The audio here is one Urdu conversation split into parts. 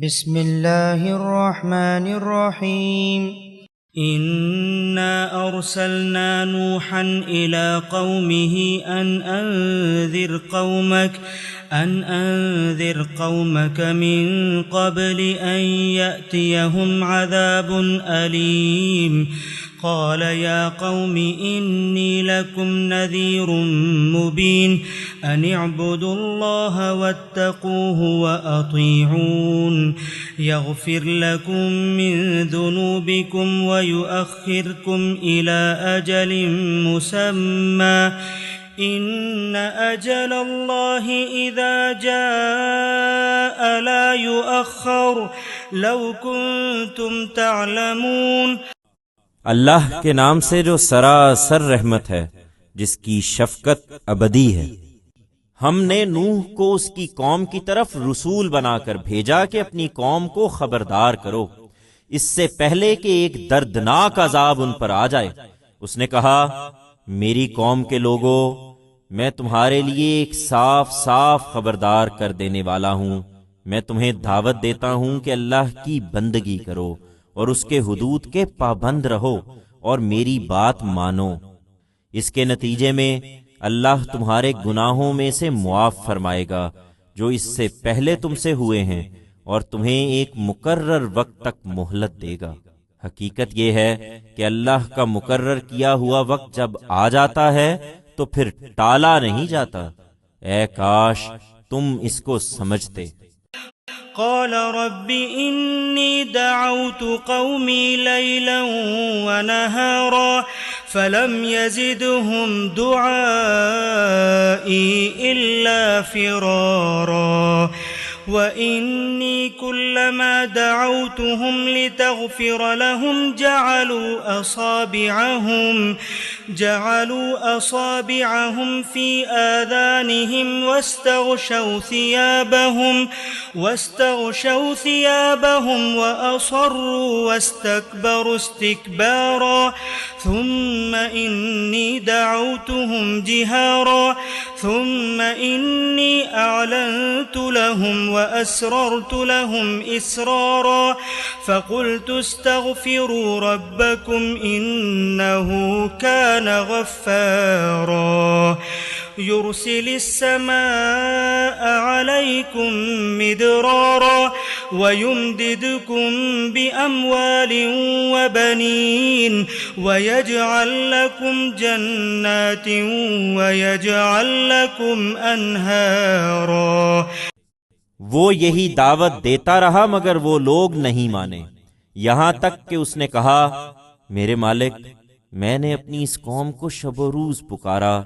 بسم الله الرحمن الرحيم إنا أرسلنا نوحا إلى قومه أن أنذر قومك من قبل أن يأتيهم عذاب أليم قال يا قوم إني لكم نذير مبين أن اعبدوا الله واتقوه وأطيعون يغفر لكم من ذنوبكم ويؤخركم إلى أجل مسمى إن أجل الله إذا جاء لا يؤخر لو كنتم تعلمون۔ اللہ کے نام سے جو سراسر رحمت ہے، جس کی شفقت ابدی ہے۔ ہم نے نوح کو اس کی قوم کی طرف رسول بنا کر بھیجا کہ اپنی قوم کو خبردار کرو اس سے پہلے کہ ایک دردناک عذاب ان پر آ جائے۔ اس نے کہا، میری قوم کے لوگوں، میں تمہارے لیے ایک صاف صاف خبردار کر دینے والا ہوں۔ میں تمہیں دعوت دیتا ہوں کہ اللہ کی بندگی کرو اور اس کے حدود کے پابند رہو اور میری بات مانو۔ اس کے نتیجے میں اللہ تمہارے گناہوں میں سے معاف فرمائے گا جو اس سے پہلے تم سے ہوئے ہیں، اور تمہیں ایک مقرر وقت تک مہلت دے گا۔ حقیقت یہ ہے کہ اللہ کا مقرر کیا ہوا وقت جب آ جاتا ہے تو پھر ٹالا نہیں جاتا۔ اے کاش تم اس کو سمجھتے۔ قال رب إني دعوت قومي ليلا ونهارا فلم يزدهم دعائي إلا فرارا وإني كلما دعوتهم لتغفر لهم جعلوا أصابعهم في آذانهم واستغشوا ثيابهم وأصروا واستكبروا استكبارا ثم إني دعوتهم جهارا ثم إني أعلنت لهم وأسررت لهم إسرارا فقلت استغفروا ربكم إنه كان غفارا يرسل السماء عليكم مدرارا ويمددكم بأموال وبنين ويجعل لكم جنات ويجعل لكم أنهارا۔ وہ یہی دعوت دیتا رہا مگر وہ لوگ نہیں مانے، یہاں تک کہ اس نے کہا، میرے مالک، میں نے اپنی اس قوم کو شب و روز پکارا،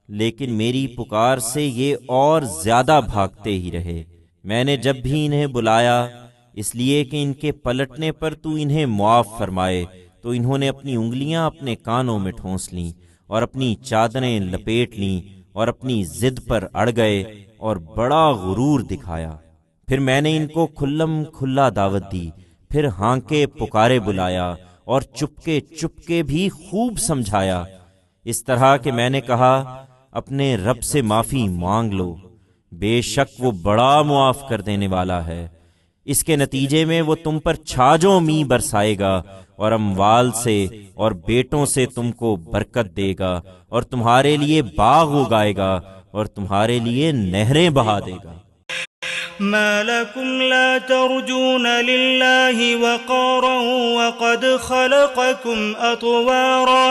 لیکن میری پکار سے یہ اور زیادہ بھاگتے ہی رہے۔ میں نے جب بھی انہیں بلایا اس لیے کہ ان کے پلٹنے پر تو انہیں معاف فرمائے، تو انہوں نے اپنی انگلیاں اپنے کانوں میں ٹھونس لیں اور اپنی چادریں لپیٹ لیں اور اپنی ضد پر اڑ گئے اور بڑا غرور دکھایا۔ پھر میں نے ان کو کھلم کھلا دعوت دی، پھر ہانکے پکارے بلایا اور چپکے چپکے بھی خوب سمجھایا، اس طرح کہ میں نے کہا، اپنے رب سے معافی مانگ لو، بے شک وہ بڑا معاف کر دینے والا ہے۔ اس کے نتیجے میں وہ تم پر چھاجوں می برسائے گا اور اموال سے اور بیٹوں سے تم کو برکت دے گا اور تمہارے لیے باغ اگائے گا اور تمہارے لیے نہریں بہا دے گا۔ ما لكم لا ترجون لله وقارا وقد خلقكم أطوارا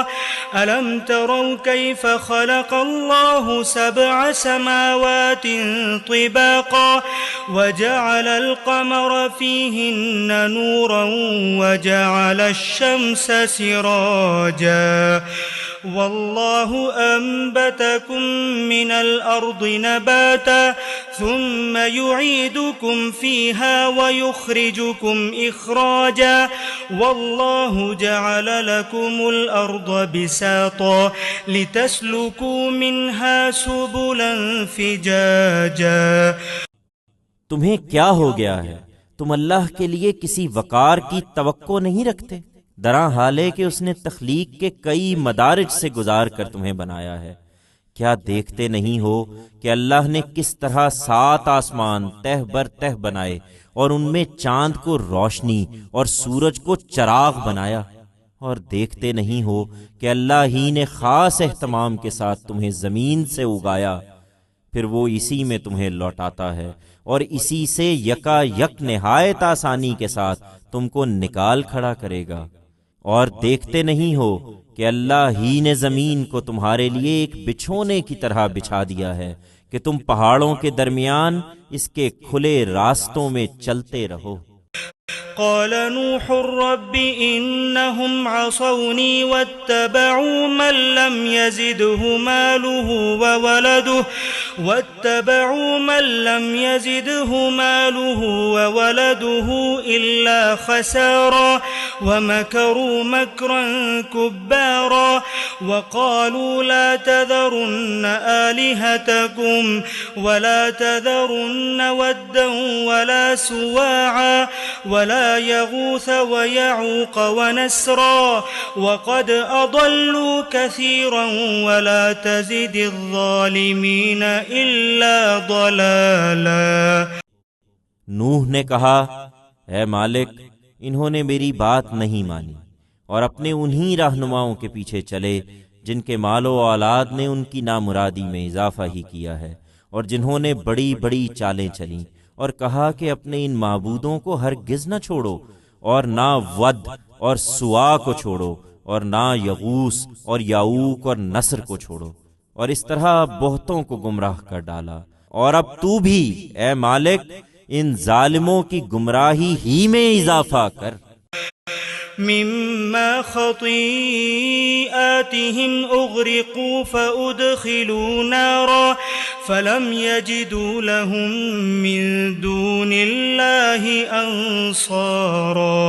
ألم تروا كيف خلق الله 7 سماوات طباقا وجعل القمر فيهن نورا وجعل الشمس سراجا والله أنبتكم من الأرض نباتا ثم يعيدكم فيها ويخرجكم إخراجا والله جعل لكم الأرض بساطا لتسلكوا منها سبلا فجاجا۔ تمہیں کیا ہو گیا ہے؟ تم اللہ کے لیے کسی وقار کی توقع نہیں رکھتے؟ درا حال ہے کہ اس نے تخلیق کے کئی مدارج سے گزار کر تمہیں بنایا ہے۔ کیا دیکھتے نہیں ہو کہ اللہ نے کس طرح 7 آسمان تہ بر تہ بنائے اور ان میں چاند کو روشنی اور سورج کو چراغ بنایا؟ اور دیکھتے نہیں ہو کہ اللہ ہی نے خاص اہتمام کے ساتھ تمہیں زمین سے اگایا، پھر وہ اسی میں تمہیں لوٹاتا ہے اور اسی سے یکا یک نہایت آسانی کے ساتھ تم کو نکال کھڑا کرے گا۔ اور دیکھتے نہیں ہو کہ اللہ ہی نے زمین کو تمہارے لیے ایک بچھونے کی طرح بچھا دیا ہے کہ تم پہاڑوں کے درمیان اس کے کھلے راستوں میں چلتے رہو۔ قال نوح رب إنهم عصوني واتبعوا من لم يزده ماله وولده إلا خسارا ومكروا مكرا كبارا وقالوا لا تذرن آلهتكم ولا تذرن ودا ولا سواعا ولا يغوث ويعوق ونسرا وقد أضلوا كثيرا ولا تزد الظالمين إلا ضلالا۔ نوح نے کہا، اے مالک، انہوں نے میری بات نہیں مانی اور اپنے انہی رہنماؤں کے پیچھے چلے جن کے مال و اولاد نے ان کی نامرادی میں اضافہ ہی کیا ہے، اور جنہوں نے بڑی بڑی چالیں چلیں اور کہا کہ اپنے ان معبودوں کو ہرگز نہ چھوڑو، اور نہ ود اور سوا کو چھوڑو، اور نہ یغوس اور یعوق اور نصر کو چھوڑو، اور اس طرح بہتوں کو گمراہ کر ڈالا۔ اور اب تو بھی اے مالک ان ظالموں کی گمراہی ہی میں اضافہ کر۔ مما خطيئاتهم أغرقوا فأدخلوا نارا فلم يجدوا لهم من دون الله أنصارا۔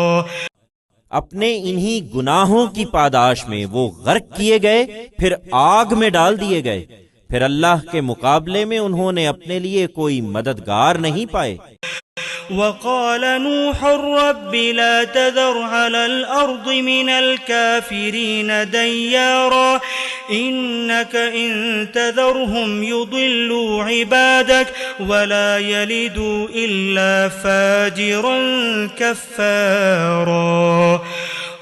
اپنے انہی گناہوں کی پاداش میں وہ غرق کیے گئے، پھر آگ میں ڈال دیے گئے، پھر اللہ کے مقابلے میں انہوں نے اپنے لیے کوئی مددگار نہیں پائے۔ وقال نوح رب لا تذر على الأرض من الكافرين ديارا إنك إن تذرهم يضلوا عبادك ولا يلدوا إلا فاجرا كفارا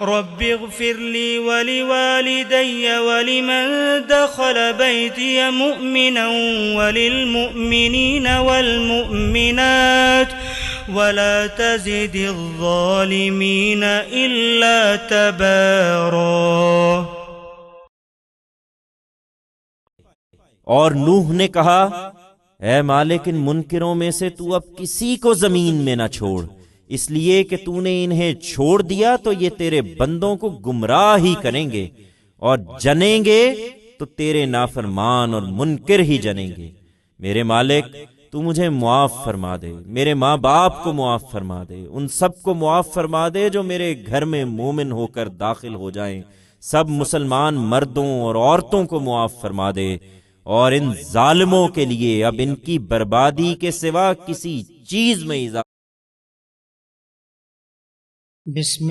رب اغفر لي ولوالدي ولمن دخل بيتي مؤمنا وللمؤمنين والمؤمنات ولا تزد الظالمين إلا تبارا۔ اور نوح نے کہا، اے مالک ان منکروں میں سے تو اب کسی کو زمین میں نہ چھوڑ، اس لیے کہ تو نے انہیں چھوڑ دیا تو یہ تیرے بندوں کو گمراہ ہی کریں گے، اور جنیں گے تو تیرے نافرمان اور منکر ہی جنیں گے۔ میرے مالک تو مجھے معاف فرما دے، میرے ماں باپ کو معاف فرما دے، ان سب کو معاف فرما دے جو میرے گھر میں مومن ہو کر داخل ہو جائیں، سب مسلمان مردوں اور عورتوں کو معاف فرما دے، اور ان ظالموں کے لیے اب ان کی بربادی کے سوا کسی چیز میں اضافہ۔ بسم